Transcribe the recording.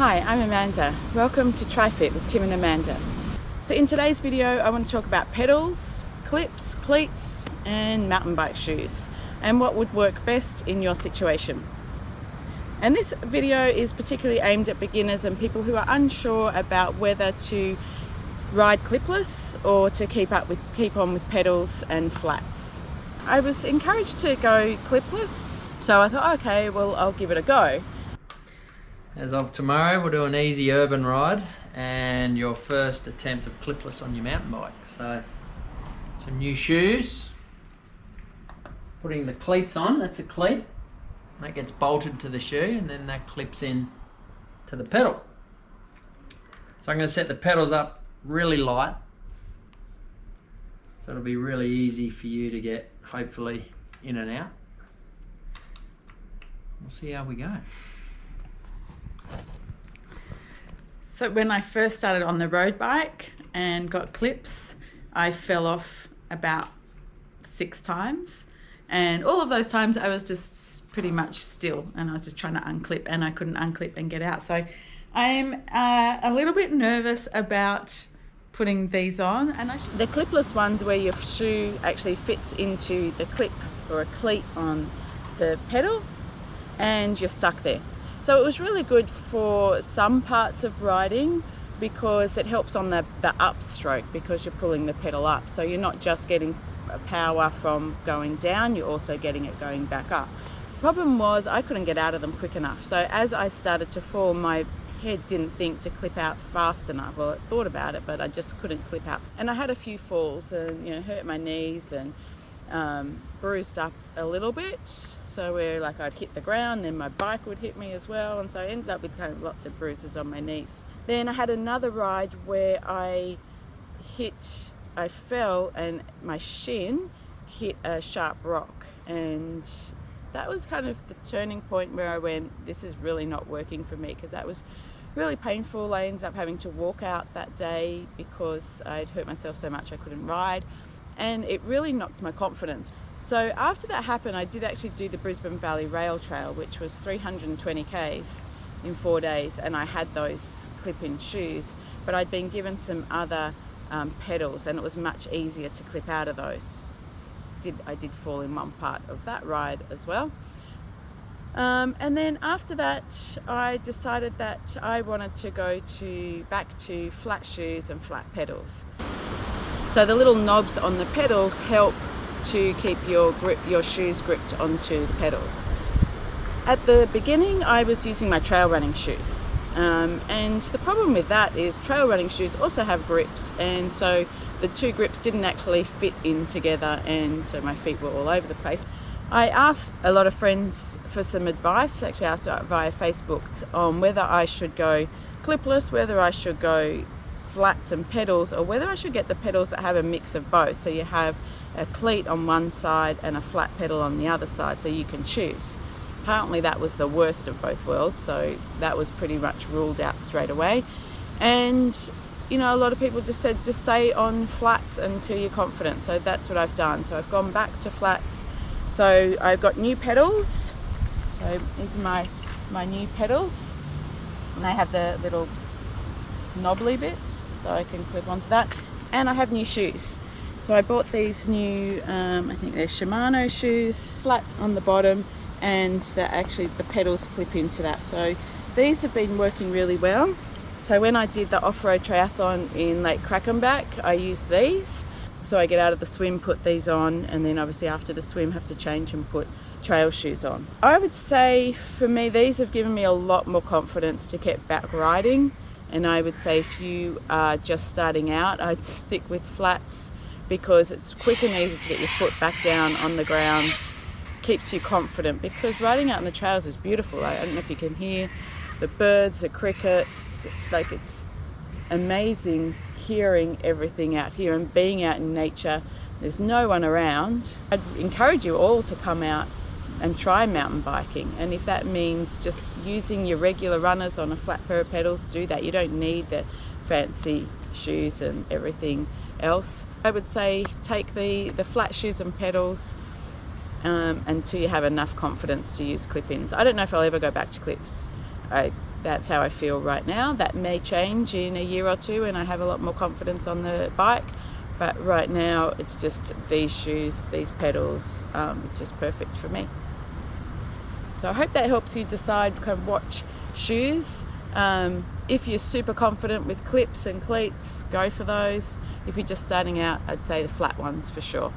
Hi, I'm Amanda. Welcome to TriFit with Tim and Amanda. So in today's video I want to talk about pedals, clips, cleats and mountain bike shoes and what would work best in your situation. And this video is particularly aimed at beginners and people who are unsure about whether to ride clipless or to keep on with pedals and flats. I was encouraged to go clipless, so I thought, okay, well, I'll give it a go. As of tomorrow, we'll do an easy urban ride and your first attempt of clipless on your mountain bike. So, some new shoes, putting the cleats on, that's a cleat, that gets bolted to the shoe and then that clips in to the pedal. So I'm going to set the pedals up really light, so it'll be really easy for you to get, hopefully, in and out. We'll see how we go. So when I first started on the road bike and got clips, I fell off about 6 times, and all of those times I was just pretty much still and I was just trying to unclip and I couldn't unclip and get out. So I'm a little bit nervous about putting these on. And the clipless ones where your shoe actually fits into the clip or a cleat on the pedal and you're stuck there. So it was really good for some parts of riding because it helps on the upstroke because you're pulling the pedal up. So you're not just getting power from going down, you're also getting it going back up. The problem was I couldn't get out of them quick enough. So as I started to fall, my head didn't think to clip out fast enough. Well, it thought about it, but I just couldn't clip out. And I had a few falls and hurt my knees and bruised up a little bit. So where like I'd hit the ground, then my bike would hit me as well, and so I ended up with kind of lots of bruises on my knees. Then I had another ride where I fell and my shin hit a sharp rock, and that was kind of the turning point where I went, this is really not working for me, because that was really painful. I ended up having to walk out that day because I'd hurt myself so much I couldn't ride, and it really knocked my confidence. So after that happened, I did actually do the Brisbane Valley Rail Trail, which was 320 k's in 4 days, and I had those clip-in shoes, but I'd been given some other pedals and it was much easier to clip out of those. I did fall in one part of that ride as well. And then after that, I decided that I wanted to go back to flat shoes and flat pedals. So the little knobs on the pedals help to keep your shoes gripped onto the pedals. At the beginning I was using my trail running shoes, and the problem with that is trail running shoes also have grips, and so the two grips didn't actually fit in together, and so my feet were all over the place. I asked a lot of friends for some advice, actually asked via Facebook, on whether I should go clipless, whether I should go flats and pedals, or whether I should get the pedals that have a mix of both, so you have a cleat on one side and a flat pedal on the other side, so you can choose. Apparently that was the worst of both worlds, so that was pretty much ruled out straight away. And a lot of people just said just stay on flats until you're confident, so that's what I've done. So I've gone back to flats. So I've got new pedals, so these are my new pedals, and they have the little knobbly bits so I can clip onto that, and I have new shoes. So I bought these new, I think they're Shimano shoes, flat on the bottom, and the pedals clip into that. So these have been working really well. So when I did the off-road triathlon in Lake Crackenback, I used these. So I get out of the swim, put these on, and then obviously after the swim have to change and put trail shoes on. I would say for me, these have given me a lot more confidence to get back riding. And I would say if you are just starting out, I'd stick with flats, because it's quick and easy to get your foot back down on the ground, keeps you confident, because riding out in the trails is beautiful. I don't know if you can hear the birds, the crickets, like it's amazing hearing everything out here and being out in nature. There's no one around. I'd encourage you all to come out and try mountain biking, and if that means just using your regular runners on a flat pair of pedals, do that. You don't need the fancy shoes and everything else. I would say take the flat shoes and pedals until you have enough confidence to use clip-ins. I don't know if I'll ever go back to clips. I that's how I feel right now. That may change in a year or two and I have a lot more confidence on the bike, but right now it's just these shoes, these pedals, it's just perfect for me. So I hope that helps you decide kind of what shoes. If you're super confident with clips and cleats, go for those. If you're just starting out, I'd say the flat ones for sure.